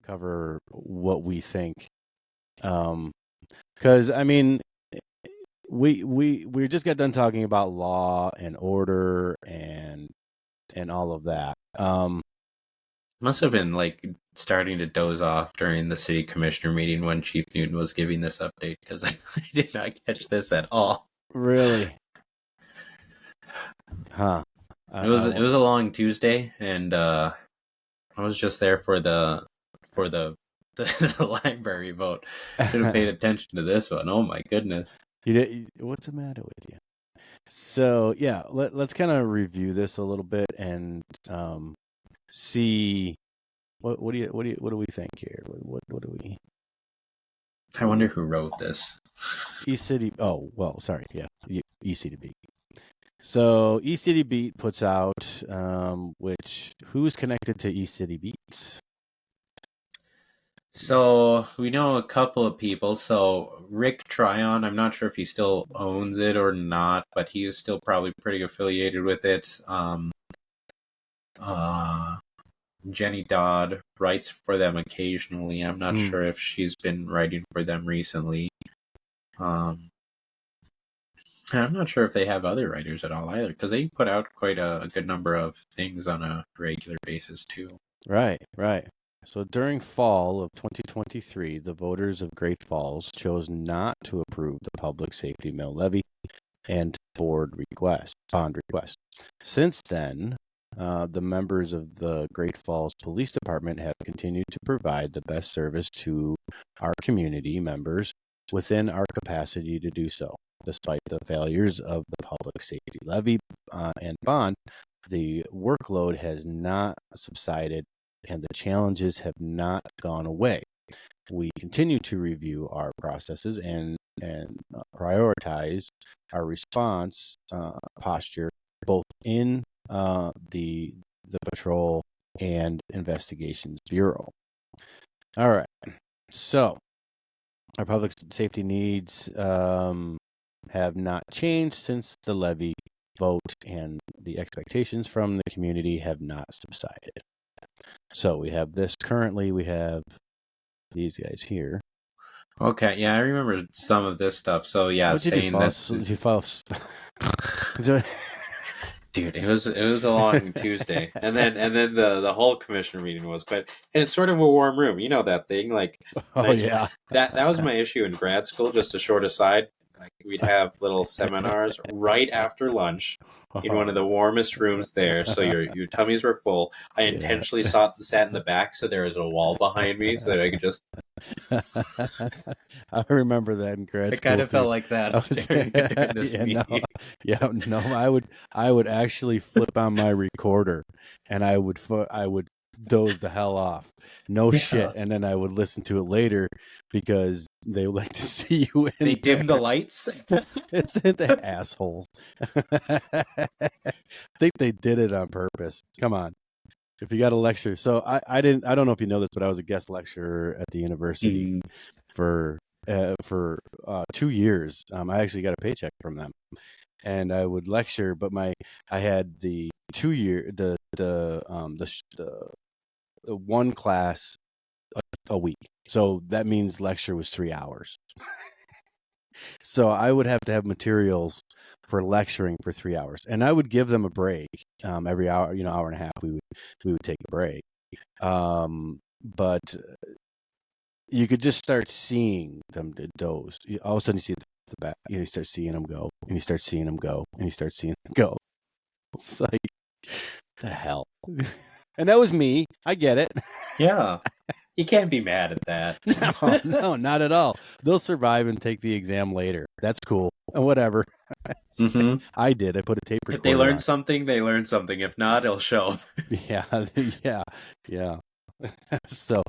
cover what we think. Because I mean, we just got done talking about law and order and all of that. Must have been like starting to doze off during the city commissioner meeting when Chief Newton was giving this update, because I did not catch this at all. Really? Huh. It was a long Tuesday, and I was just there for the the library vote. Should have paid attention to this one. Oh my goodness. What's the matter with you? So yeah, let's kind of review this a little bit and see what do we think here? What do we? I wonder who wrote this. eCity. Oh well, sorry. Yeah, eCity Beat. So eCity Beat puts out who's connected to eCity Beat? So we know a couple of people. So Rick Tryon, I'm not sure if he still owns it or not, but he is still probably pretty affiliated with it. Jenny Dodd writes for them occasionally. I'm not sure if she's been writing for them recently. And I'm not sure if they have other writers at all either, because they put out quite a good number of things on a regular basis too. Right. So during fall of 2023, the voters of Great Falls chose not to approve the public safety mill levy and bond request. Since then, the members of the Great Falls Police Department have continued to provide the best service to our community members within our capacity to do so. Despite the failures of the public safety levy and bond, the workload has not subsided and the challenges have not gone away. We continue to review our processes and prioritize our response posture both in the Patrol and Investigations Bureau. All right. So our public safety needs have not changed since the levy vote, and the expectations from the community have not subsided. So we have this currently. We have these guys here. Okay, yeah, I remember some of this stuff. So yeah, saying that. Did you follow? Dude, it was a long Tuesday, and then the whole commissioner meeting was quite, and it's sort of a warm room. You know that thing, like. Oh yeah. That was my issue in grad school. Just a short aside, like we'd have little seminars right after lunch in one of the warmest rooms there, so your tummies were full. I intentionally sat in the back so there was a wall behind me so that I could just. I remember that in grad school. It kind of felt like that during this meeting. I would actually flip on my recorder, and I would doze the hell off. No shit. And then I would listen to it later because they would like to see you in They dim the lights. It's the assholes. I think they did it on purpose. Come on. If you got a lecture. So I don't know if you know this, but I was a guest lecturer at the university for 2 years. I actually got a paycheck from them. And I would lecture, but I had the 2 year the one class a week. So that means lecture was 3 hours. So I would have to have materials for lecturing for 3 hours, and I would give them a break every hour, hour and a half. We would take a break, but you could just start seeing them doze. All of a sudden, you see the back. You start seeing them go, and you start seeing them go, and you start seeing them go. It's like the hell. And that was me. I get it. Yeah. You can't be mad at that. No, not at all. They'll survive and take the exam later. That's cool. Whatever. I did. I put a tape recorder. If they learn something, they learn something. If not, it'll show. Yeah. So,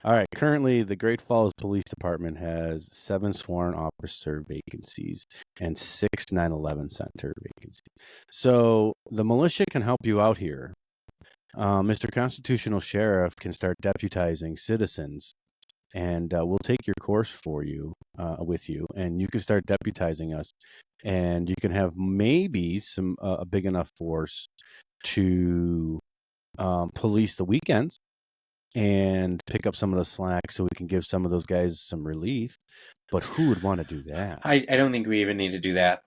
all right. Currently, the Great Falls Police Department has 7 sworn officer vacancies and 6 9/11 center vacancies. So the militia can help you out here. Mr. Constitutional Sheriff can start deputizing citizens, and we'll take your course for you, with you, and you can start deputizing us, and you can have maybe a big enough force to police the weekends. and pick up some of the slack so we can give some of those guys some relief. But who would want to do that? I don't think we even need to do that.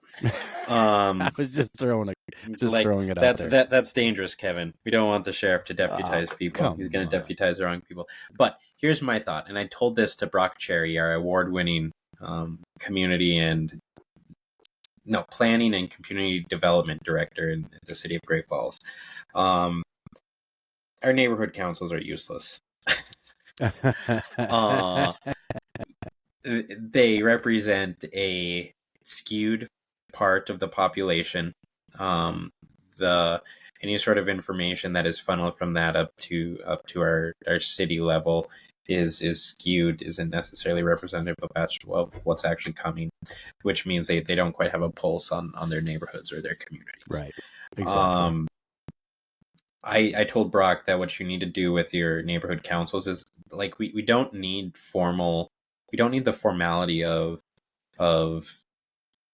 I was just throwing it out there. That's dangerous, Kevin. We don't want the sheriff to deputize people. He's going to deputize the wrong people. But here's my thought, and I told this to Brock Cherry, our award-winning community and planning and community development director in the city of Great Falls. Our neighborhood councils are useless. They represent a skewed part of the population. Any sort of information that is funneled from that up to our city level is skewed, isn't necessarily representative of what's actually coming, which means they don't quite have a pulse on their neighborhoods or their communities. Right. Exactly. I told Brock that what you need to do with your neighborhood councils is like we don't need the formality of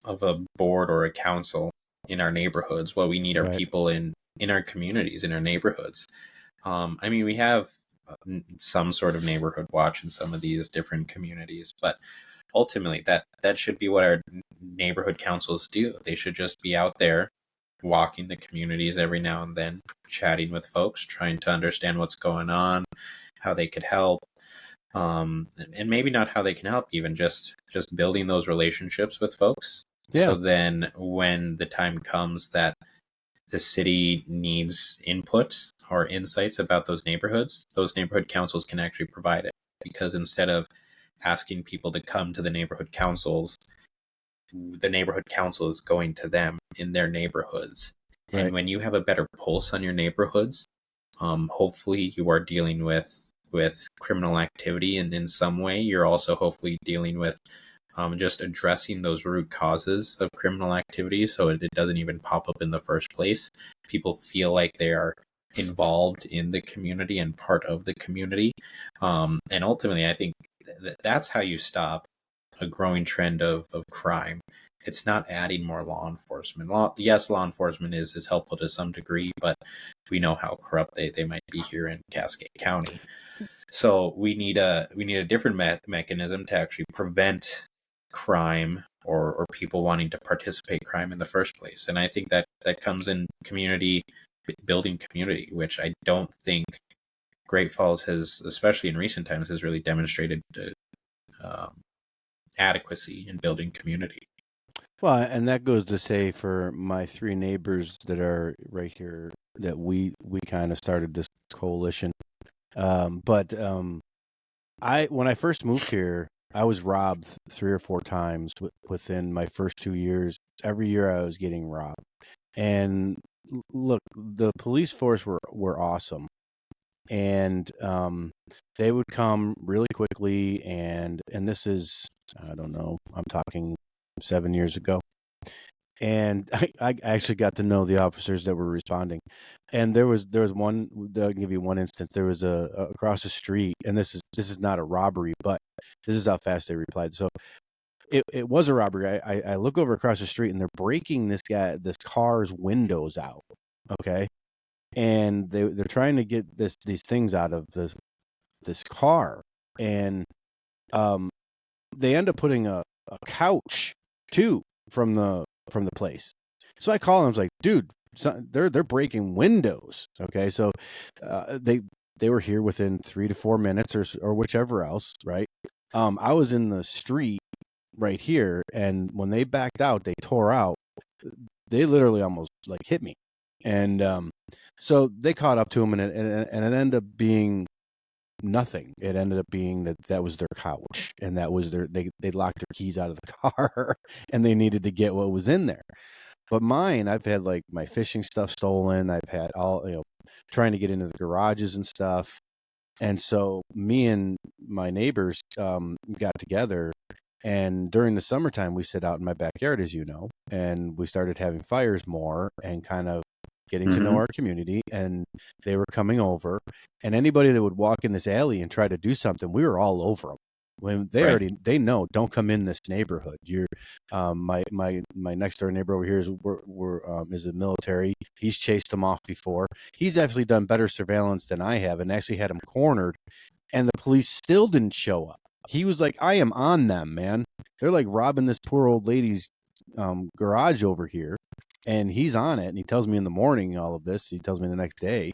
a board or a council in our neighborhoods. What we need are people in our communities, in our neighborhoods. I mean, we have some sort of neighborhood watch in some of these different communities, but ultimately that should be what our neighborhood councils do. They should just be out there walking the communities every now and then, chatting with folks, trying to understand what's going on, how they could help. And maybe not how they can help, even just building those relationships with folks. Yeah. So then when the time comes that the city needs input or insights about those neighborhood councils can actually provide it. Because instead of asking people to come to the neighborhood councils, the neighborhood council is going to them in their neighborhoods. Right. And when you have a better pulse on your neighborhoods, hopefully you are dealing with criminal activity, and in some way you're also hopefully dealing with just addressing those root causes of criminal activity so it doesn't even pop up in the first place. People feel like they are involved in the community and part of the community. And ultimately, I think that's how you stop a growing trend of crime. It's not adding more law enforcement. Law enforcement is helpful to some degree, but we know how corrupt they might be here in Cascade County. So we need a different mechanism to actually prevent crime or people wanting to participate crime in the first place. And I think that comes in building community, which I don't think Great Falls has, especially in recent times, has really demonstrated adequacy in building community. Well, and that goes to say for my three neighbors that are right here that we kind of started this coalition. But when I first moved here, I was robbed 3 or 4 times within my first 2 years. Every year I was getting robbed. And look, the police force were awesome. And they would come really quickly, and this is, I don't know, I'm talking 7 years ago. And I actually got to know the officers that were responding. And there was one, I'll give you one instance. There was a across the street, and this is not a robbery, but this is how fast they replied. So it was a robbery. I look over across the street, and they're breaking this car's windows out. Okay. And they're trying to get these things out of this car. And they end up putting a couch too from the place. So I call him. I was like, dude, they're breaking windows. Okay, so they were here within 3 to 4 minutes or whichever else, right? I was in the street right here, and when they backed out, they tore out. They literally almost like hit me, and so they caught up to him, and it ended up being nothing. It ended up being that was their couch, and that was they locked their keys out of the car, and they needed to get what was in there. But mine, I've had like my fishing stuff stolen. I've had all, trying to get into the garages and stuff. And so me and my neighbors got together, and during the summertime we sit out in my backyard, as you know, and we started having fires more and kind of getting to know our community. And they were coming over, and anybody that would walk in this alley and try to do something, we were all over them. when Right. they know, don't come in this neighborhood. You're my next door neighbor over here is a military. He's chased them off before. He's actually done better surveillance than I have, and actually had them cornered, and the police still didn't show up. He was like, I am on them, man. They're like robbing this poor old lady's garage over here, and he's on it, and he tells me in the morning all of this. He tells me the next day,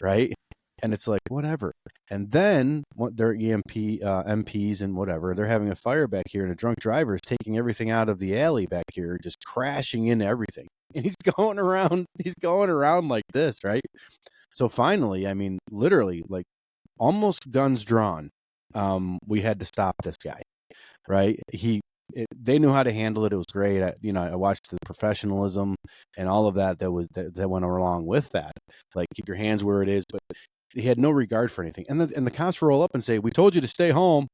right? And it's like, whatever. And then what their MPs and whatever, they're having a fire back here, and a drunk driver is taking everything out of the alley back here, just crashing into everything. And he's going around like this, right? So finally, I mean, literally, like almost guns drawn, we had to stop this guy, right? They knew how to handle it. It was great. I watched the professionalism and all of that that went along with that. Like, keep your hands where it is, but he had no regard for anything. And the cops roll up and say, "We told you to stay home."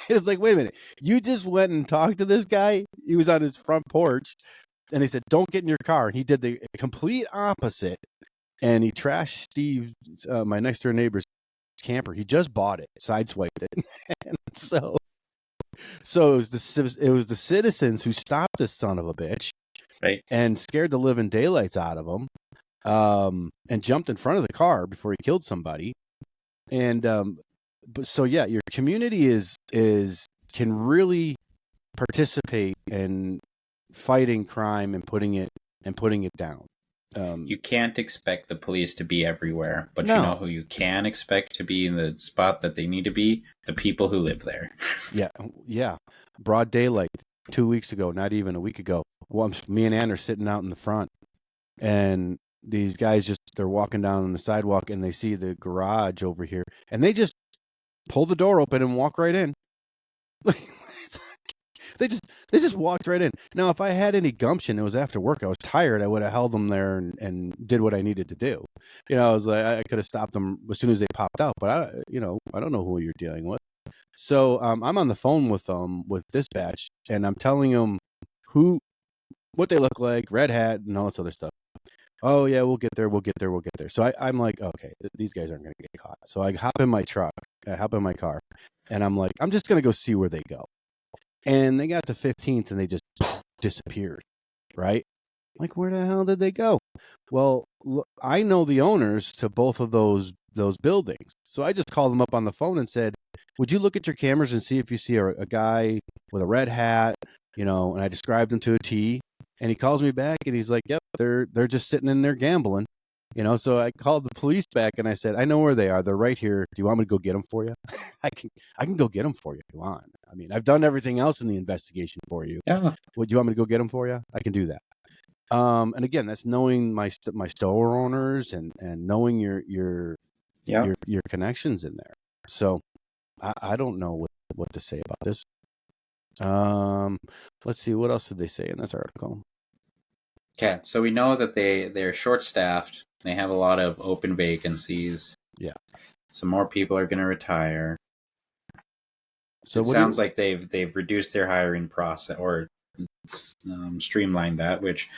It's like, wait a minute, you just went and talked to this guy. He was on his front porch, and they said, "Don't get in your car." And he did the complete opposite, and he trashed Steve, my next door neighbor's camper. He just bought it, sideswiped it, and so it was the citizens who stopped this son of a bitch, Right. and scared the living daylights out of him, and jumped in front of the car before he killed somebody. And but so yeah, your community can really participate in fighting crime and putting it down. You can't expect the police to be everywhere, but No. you know who you can expect to be in the spot that they need to be? The people who live there. Yeah. Broad daylight 2 weeks ago, not even a week ago. Well, me and Ann are sitting out in the front, and these guys they're walking down on the sidewalk, and they see the garage over here, and they just pull the door open and walk right in. They just walked right in. Now, if I had any gumption, it was after work, I was tired, I would have held them there and did what I needed to do. I was like, I could have stopped them as soon as they popped out, but I don't know who you're dealing with. So I'm on the phone with dispatch, and I'm telling them what they look like, red hat, and all this other stuff. Oh yeah, we'll get there. So I'm like, okay, these guys aren't going to get caught. So I hop in my car, and I'm like, I'm just going to go see where they go. And they got to 15th, and they just disappeared, right? Like, where the hell did they go? Well, look, I know the owners to both of those buildings. So I just called them up on the phone and said, would you look at your cameras and see if you see a guy with a red hat, and I described him to a T. And he calls me back, and he's like, yep, they're just sitting in there gambling. So I called the police back, and I said, I know where they are. They're right here. Do you want me to go get them for you? I can go get them for you if you want. I mean, I've done everything else in the investigation for you. Yeah. Would you want me to go get them for you? I can do that. And again, that's knowing my store owners and knowing your connections in there. So I don't know what to say about this. Let's see, what else did they say in this article? Okay, so we know that they're short-staffed. They have a lot of open vacancies. Yeah. Some more people are going to retire. So it sounds like they've reduced their hiring process or streamlined that, which,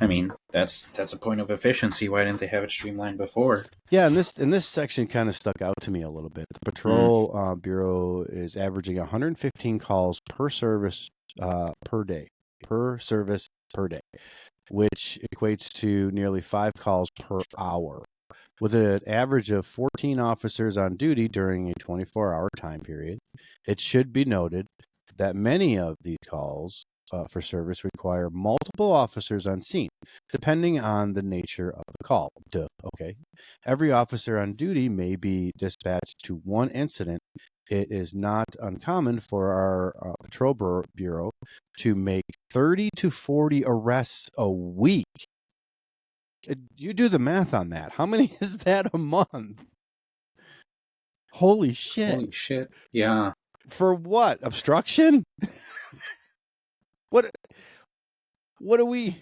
I mean, that's a point of efficiency. Why didn't they have it streamlined before? Yeah, and this section kind of stuck out to me a little bit. The patrol bureau is averaging 115 calls per service per day, which equates to nearly 5 calls per hour, with an average of 14 officers on duty during a 24-hour time period. It should be noted that many of these calls for service require multiple officers on scene, depending on the nature of the call. Okay. Every officer on duty may be dispatched to one incident. It is not uncommon for our patrol bureau to make 30 to 40 arrests a week. You do the math on that. How many is that a month? Holy shit. Yeah. For what? Obstruction? What are we?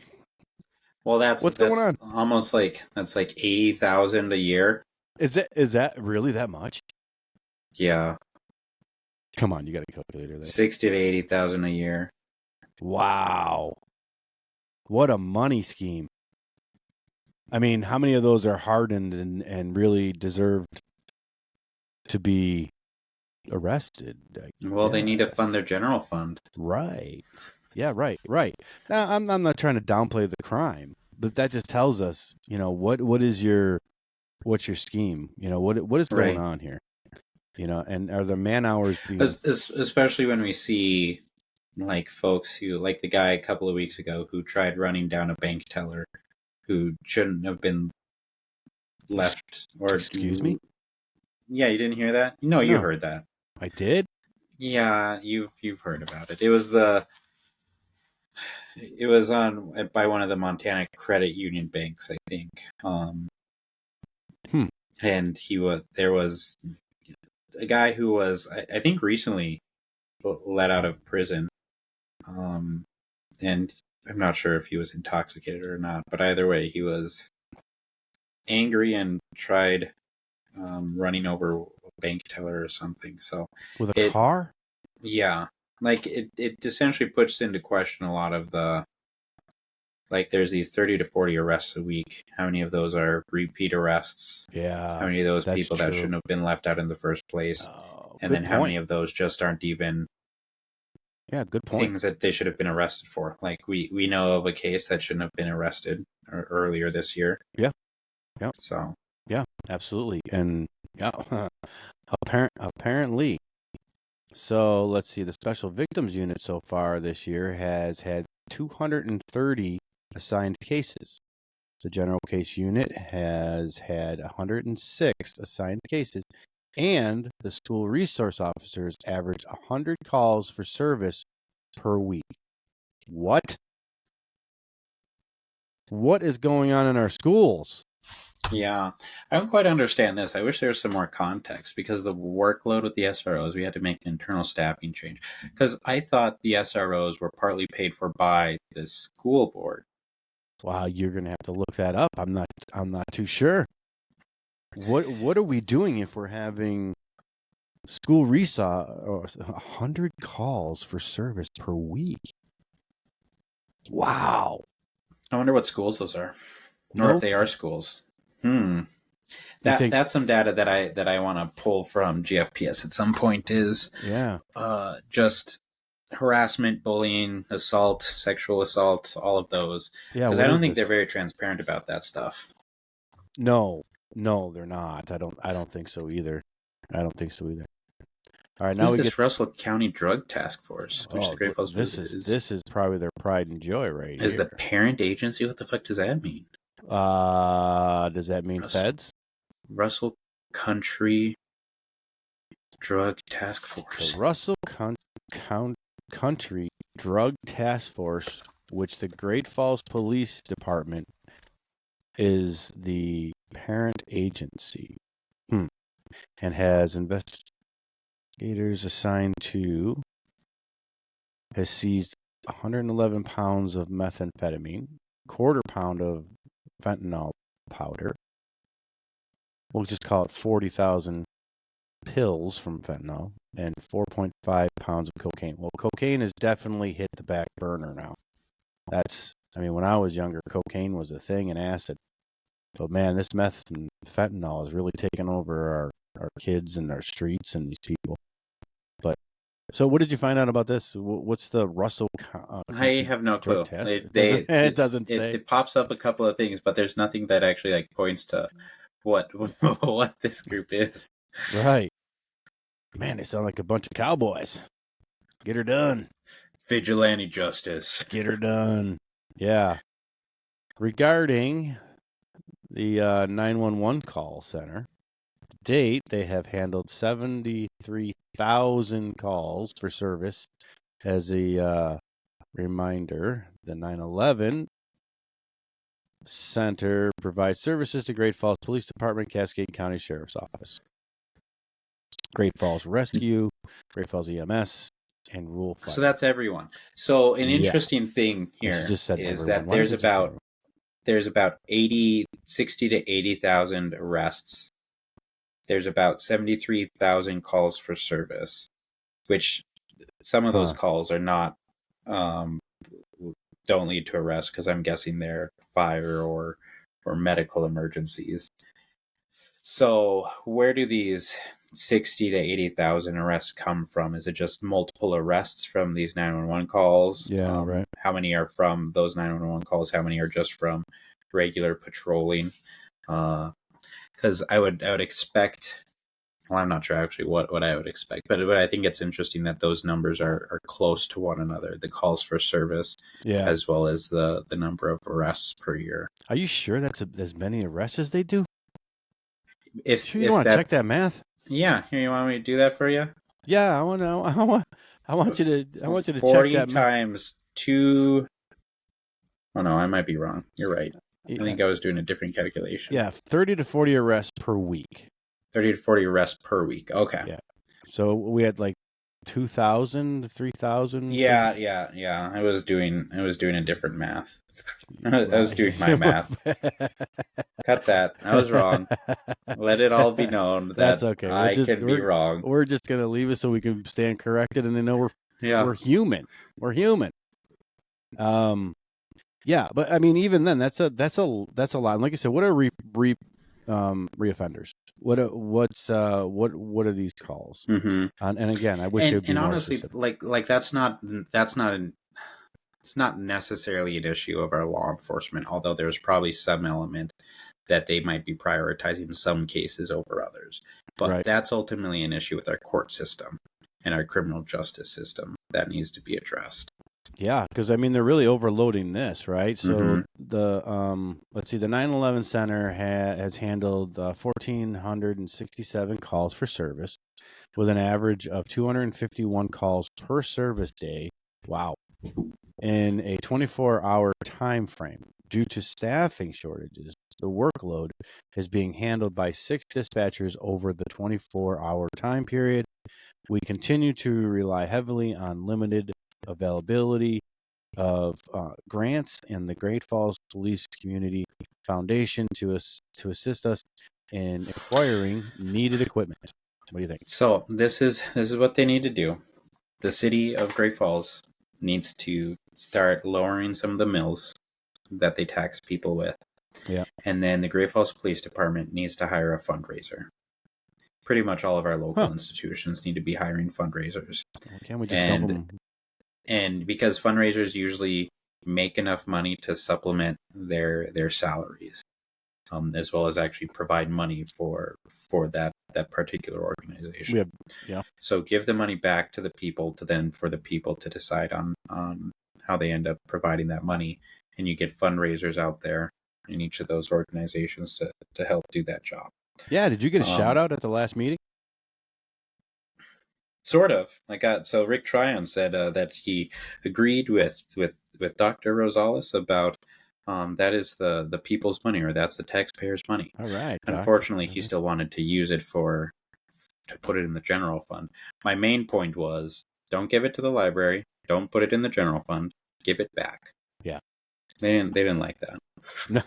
Well, what's going on? Almost like 80,000 a year. Is that really that much? Yeah. Come on, you got a calculator there. 60 to 80,000 a year. Wow. What a money scheme. I mean, how many of those are hardened and really deserved to be arrested. Well, they need to fund their Yes. general fund. Right. Yeah, right. Now, I'm not trying to downplay the crime, but that just tells us, what's your scheme? What is going Right. on here? And are the man hours being Especially when we see like folks who, like the guy a couple of weeks ago who tried running down a bank teller who shouldn't have been left, or excuse me? yeah, you didn't hear that? No, you No, heard that. I did. Yeah, you've heard about it. It was on by one of the Montana credit union banks, I think. Hmm. And there was a guy who was, I think, recently let out of prison. And I'm not sure if he was intoxicated or not, but either way, he was angry and tried running over a bank teller or something. So With a it, car? yeah, like it essentially puts into question a lot of the, like, there's these 30 to 40 arrests a week. How many of those are repeat arrests? Yeah, How many of those that's people that true. shouldn't have been left out in the first place? Oh, And good then how many point. of those just aren't even Yeah, good point. things that they should have been arrested for? Like we know of a case that shouldn't have been arrested earlier this year. Yeah, yeah, So yeah, absolutely. And yeah, apparently. So let's see. The Special Victims Unit so far this year has had 230 assigned cases. The General Case Unit has had 106 assigned cases, and the school resource officers average 100 calls for service per week. What? What is going on in our schools? yeah, I don't quite understand this. I wish there was some more context, because the workload with the SROs, we had to make an internal staffing change. Because I thought the SROs were partly paid for by the school board. Wow, you're gonna have to look that up. I'm not too sure. What are we doing if we're having school resaw or 100 calls for service per week? Wow. I wonder what schools those are, or if No, they are schools. Hmm. you think? That's some data that I want to pull from GFPS at some point, is Yeah, just harassment, bullying, assault, sexual assault, all of those. yeah. Because I What don't is think they're this? very transparent about that stuff. No, no, they're not. I don't think so either. I don't think so either. All right, now Who's we get. this Russell County Drug Task Force, which the Oh, Great Falls this is probably their pride and joy right is the here. parent agency. What the fuck does that mean? Does that mean Russell, feds? Russell Country Drug Task The Force. Russell Country Drug Task Force, which the Great Falls Police Department is the parent agency, and has investigators assigned to, has seized 111 pounds of methamphetamine, quarter pound of fentanyl powder. We'll just call it 40,000 pills from fentanyl, and 4.5 pounds of cocaine. Well, cocaine has definitely hit the back burner now. When I was younger, cocaine was a thing, and acid. But man, this meth and fentanyl has really taken over our kids and our streets and these people. But so, what did you find out about this? What's the Russell I Country have no Drug clue. Task? They, It they doesn't. It it's doesn't it, say. it pops up a couple of things, but there's nothing that actually like points to what what this group is. Right. Man, they sound like a bunch of cowboys. Get her done. Vigilante justice. Get her done. Yeah. Regarding the 911 call center, to date, they have handled 73,000 calls for service. As a reminder, the 911 Center provides services to Great Falls Police Department, Cascade County Sheriff's Office, Great Falls Rescue, Great Falls EMS, and Rural Fire. So that's everyone. So an Yeah. interesting thing You here just said is everyone. that Why did you just say there's about 60 to 80,000 arrests. There's about 73,000 calls for service, which some of those calls are not don't lead to arrest, because I'm guessing they're fire or medical emergencies. So where do these 60 to 80,000 arrests come from? Is it just multiple arrests from these 911 calls? Yeah, right. How many are from those 911 calls? How many are just from regular patrolling? Because I would expect. Well, I'm not sure actually what I would expect, but I think it's interesting that those numbers are close to one another. The calls for service, as well as the number of arrests per year. Are you sure that's as many arrests as they do? If Sure, you don't want to check that math? Yeah, here, you want me to do that for you? Yeah, I want you to check 40 that math. times 2. Oh no, I might be wrong. You're right. I think I was doing a different calculation. Yeah, 30 to 40 arrests per week. 30 to 40 arrests per week. Okay. Yeah. So we had like 2,000, 3,000. Yeah. I was doing a different math. I was doing my math. Cut that. I was wrong. Let it all be known that that's okay. I can be wrong. We're just gonna leave it so we can stand corrected, and they know we're human. We're human. Yeah, but I mean, even then, that's a lot. And like you said, what are reoffenders? What are these calls? Mm-hmm. And again, I wish it would be and more honestly, specific. like it's not necessarily an issue of our law enforcement, although there's probably some element that they might be prioritizing some cases over others. But that's ultimately an issue with our court system and our criminal justice system that needs to be addressed. Yeah, because I mean they're really overloading this, right? So the let's see, the 911 Center has handled 1,467 calls for service, with an average of 251 calls per service day. Wow, in a 24-hour time frame. Due to staffing shortages, the workload is being handled by 6 dispatchers over the 24-hour time period. We continue to rely heavily on limited availability of grants and the Great Falls Police Community Foundation to assist us in acquiring needed equipment. What do you think? So this is what they need to do. The city of Great Falls needs to start lowering some of the mills that they tax people with. Yeah. And then the Great Falls Police Department needs to hire a fundraiser. Pretty much all of our local institutions need to be hiring fundraisers. Can't we just dump them? And because fundraisers usually make enough money to supplement their salaries, as well as actually provide money for that particular organization. Yeah. So give the money back to the people for the people to decide on how they end up providing that money, and you get fundraisers out there in each of those organizations to help do that job. Yeah, did you get a shout out at the last meeting? Sort of. So Rick Tryon said that he agreed with Dr. Rosales about that is the people's money, or that's the taxpayers' money. All right. Unfortunately, he still wanted to use it to put it in the general fund. My main point was, don't give it to the library. Don't put it in the general fund. Give it back. Yeah. They didn't like that.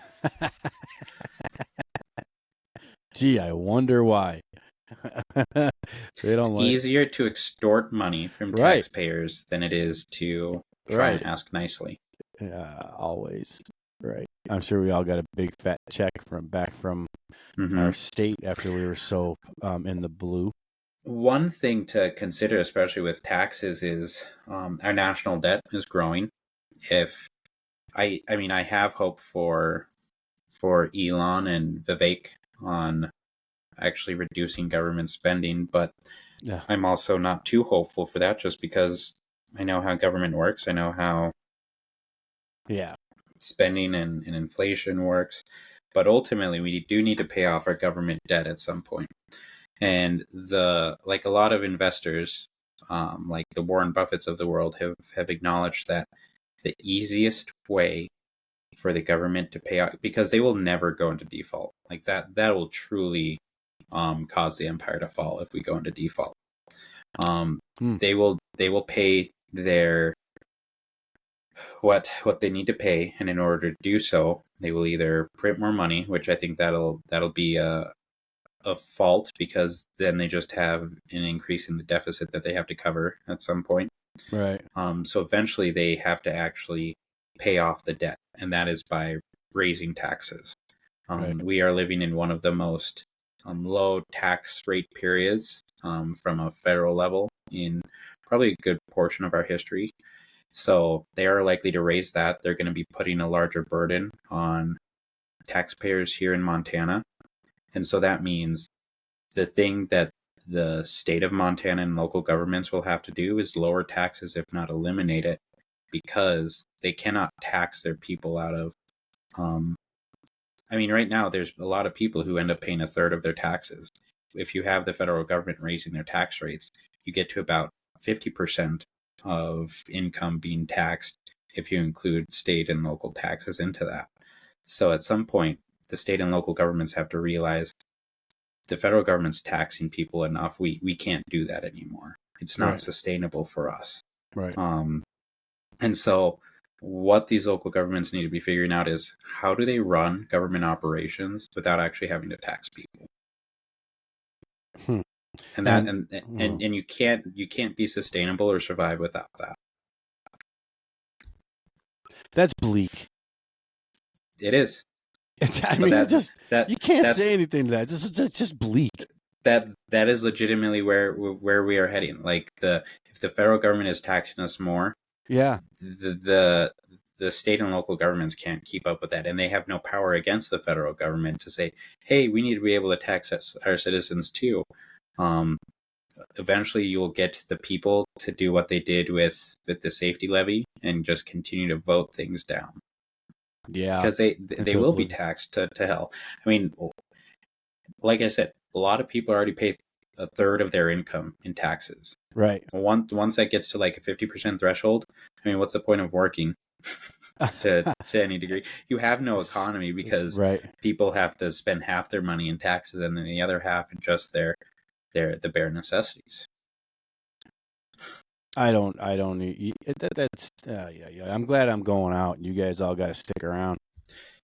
Gee, I wonder why. It's easier to extort money from taxpayers than it is to try and ask nicely. Always. Right. I'm sure we all got a big fat check back from our state after we were so in the blue. One thing to consider, especially with taxes, is our national debt is growing. I have hope for Elon and Vivek on actually reducing government spending, but I'm also not too hopeful for that, just because I know how government works. I know how spending and inflation works, but ultimately we do need to pay off our government debt at some point. And a lot of investors, like the Warren Buffetts of the world, have acknowledged that the easiest way for the government to pay out, because they will never go into default, like that will truly cause the empire to fall if we go into default. They will pay their what they need to pay, and in order to do so, they will either print more money, which I think that'll be a fault, because then they just have an increase in the deficit that they have to cover at some point. Right. So eventually they have to actually pay off the debt, and that is by raising taxes. We are living in one of the most low tax rate periods from a federal level in probably a good portion of our history. So they are likely to raise that. They're going to be putting a larger burden on taxpayers here in Montana. And so that means the thing that the state of Montana and local governments will have to do is lower taxes, if not eliminate it, because they cannot tax their people out of. Right now there's a lot of people who end up paying a third of their taxes. If you have the federal government raising their tax rates, you get to about 50% of income being taxed if you include state and local taxes into that. So at some point, the state and local governments have to realize the federal government's taxing people enough. We can't do that anymore. It's not sustainable for us. Right. And so what these local governments need to be figuring out is how do they run government operations without actually having to tax people? And that and you can't be sustainable or survive without that. That's bleak. It is. You can't say anything to that. Just bleak. That is legitimately where we are heading. Like if the federal government is taxing us more, the state and local governments can't keep up with that, and they have no power against the federal government to say, "Hey, we need to be able to tax our citizens too." Eventually, you'll get the people to do what they did with the safety levy and just continue to vote things down. Yeah, because they will be taxed to hell. Like I said, a lot of people already pay a third of their income in taxes. Right. Once that gets to like a 50% threshold, what's the point of working to any degree? You have no economy because people have to spend half their money in taxes and then the other half in just the bare necessities. That's I'm glad I'm going out and you guys all got to stick around.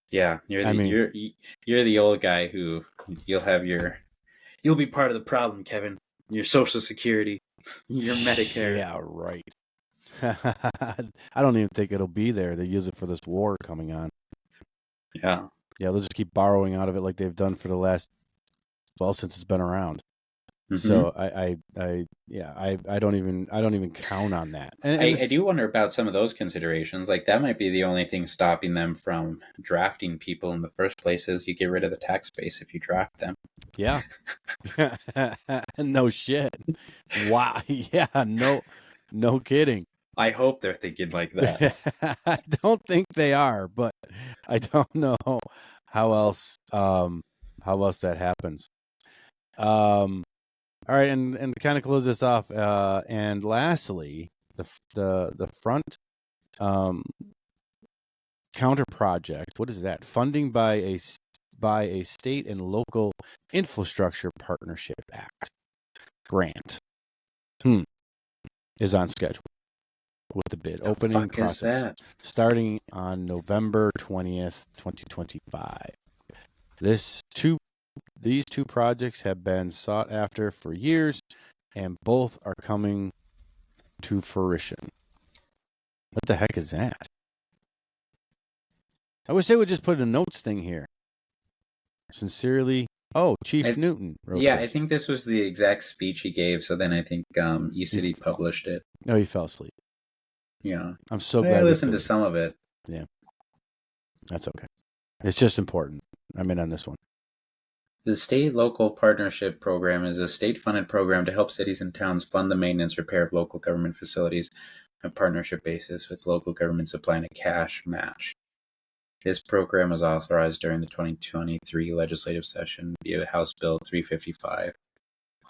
Yeah, you're the old guy who you'll be part of the problem, Kevin. Your Social Security, your Medicare. Yeah, right. I don't even think it'll be there. They use it for this war coming on. Yeah. Yeah, they'll just keep borrowing out of it like they've done for the last, since it's been around. Mm-hmm. So I don't even count on that. And I do wonder about some of those considerations. Like that might be the only thing stopping them from drafting people in the first place is you get rid of the tax base if you draft them. Yeah. No shit. Wow. Yeah. No kidding. I hope they're thinking like that. I don't think they are, but I don't know how else that happens. All right, and to kind of close this off, and lastly, the front counter project. What is that? Funding by a state and local infrastructure partnership act grant is on schedule with the bid opening process starting on November 20th, 2025. These two projects have been sought after for years, and both are coming to fruition. What the heck is that? I wish they would just put a notes thing here. Sincerely, Chief Newton wrote this. I think this was the exact speech he gave, so then I think eCity published it. No, he fell asleep. Yeah. I'm so glad I listened to some of it. Yeah. That's okay. It's just important. I'm in on this one. The State-Local Partnership Program is a state-funded program to help cities and towns fund the maintenance repair of local government facilities on a partnership basis, with local government supplying a cash match. This program was authorized during the 2023 legislative session via House Bill 355.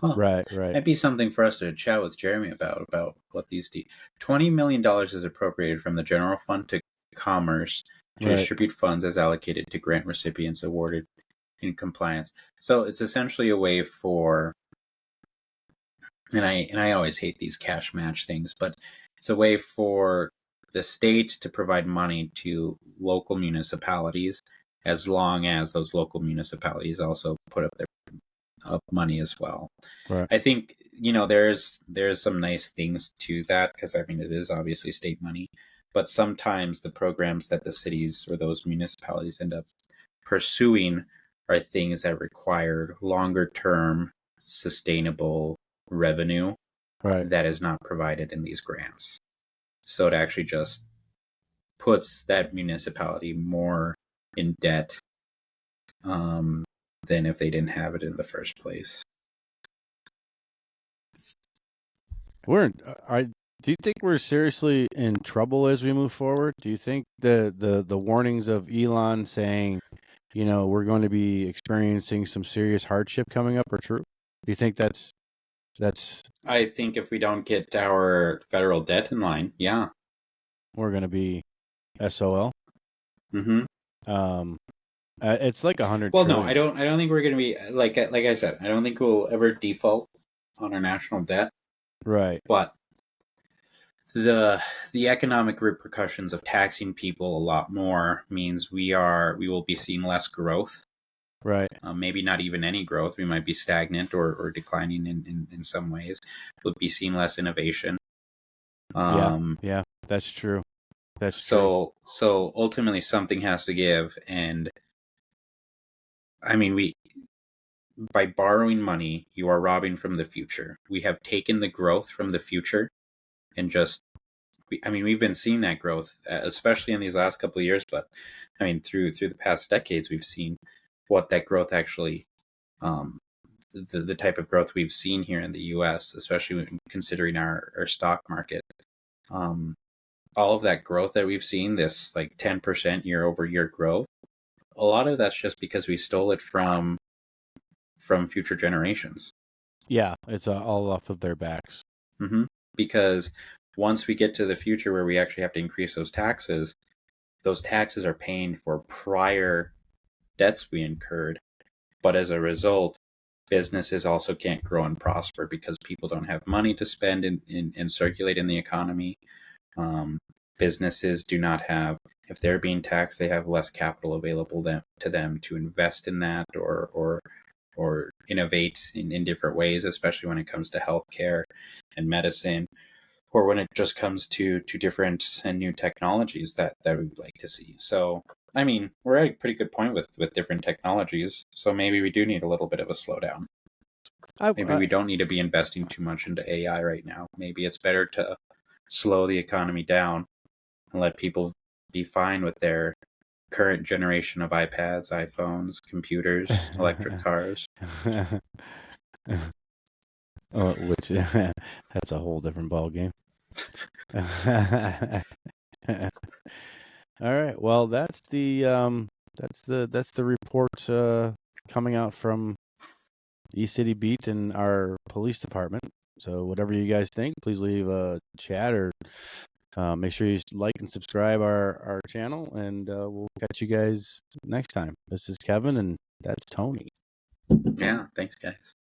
Right. Might be something for us to chat with Jeremy about what these do. $20 million is appropriated from the general fund to Commerce to distribute funds as allocated to grant recipients awarded in compliance. So it's essentially a way for, and I always hate these cash match things, but it's a way for the state to provide money to local municipalities, as long as those local municipalities also put up money as well. Right. I think there's some nice things to that because it is obviously state money, but sometimes the programs that the cities or those municipalities end up pursuing are things that require longer term sustainable revenue Right. that is not provided in these grants. So it actually just puts that municipality more in debt than if they didn't have it in the first place. Do you think we're seriously in trouble as we move forward? Do you think the warnings of Elon saying, we're going to be experiencing some serious hardship coming up are true? Do you think that's I think if we don't get our federal debt in line, yeah. we're going to be SOL? Mm-hmm. It's like 100 Well, no, trillion. I don't think we're going to be like I said. I don't think we'll ever default on our national debt. Right. But the economic repercussions of taxing people a lot more means we will be seeing less growth. Right. Maybe not even any growth. We might be stagnant or declining in some ways. We'll be seeing less innovation. Yeah, that's true. That's true. So ultimately something has to give, and I mean we by borrowing money, you are robbing from the future. We have taken the growth from the future and just we've been seeing that growth, especially in these last couple of years. But I mean, through the past decades, we've seen what that growth actually, the type of growth we've seen here in the U.S., especially when considering our stock market. All of that growth that we've seen, this like 10% year over year growth, a lot of that's just because we stole it from future generations. Yeah, it's all off of their backs. Mm-hmm. Because once we get to the future where we actually have to increase those taxes are paying for prior debts we incurred. But as a result, businesses also can't grow and prosper because people don't have money to spend and circulate in the economy. Businesses do not have, if they're being taxed, they have less capital available to them to invest in that or innovate in different ways, especially when it comes to healthcare and medicine, or when it just comes to different and new technologies that we'd like to see. So, I mean, we're at a pretty good point with different technologies. So maybe we do need a little bit of a slowdown. Maybe we don't need to be investing too much into AI right now. Maybe it's better to slow the economy down and let people be fine with their current generation of iPads, iPhones, computers, electric cars. Which that's a whole different ball game. All right. Well, that's the report coming out from East City Beat and our police department. So whatever you guys think, please leave a chat or make sure you like and subscribe our channel, and we'll catch you guys next time. This is Kevin, and that's Tony. Yeah, thanks, guys.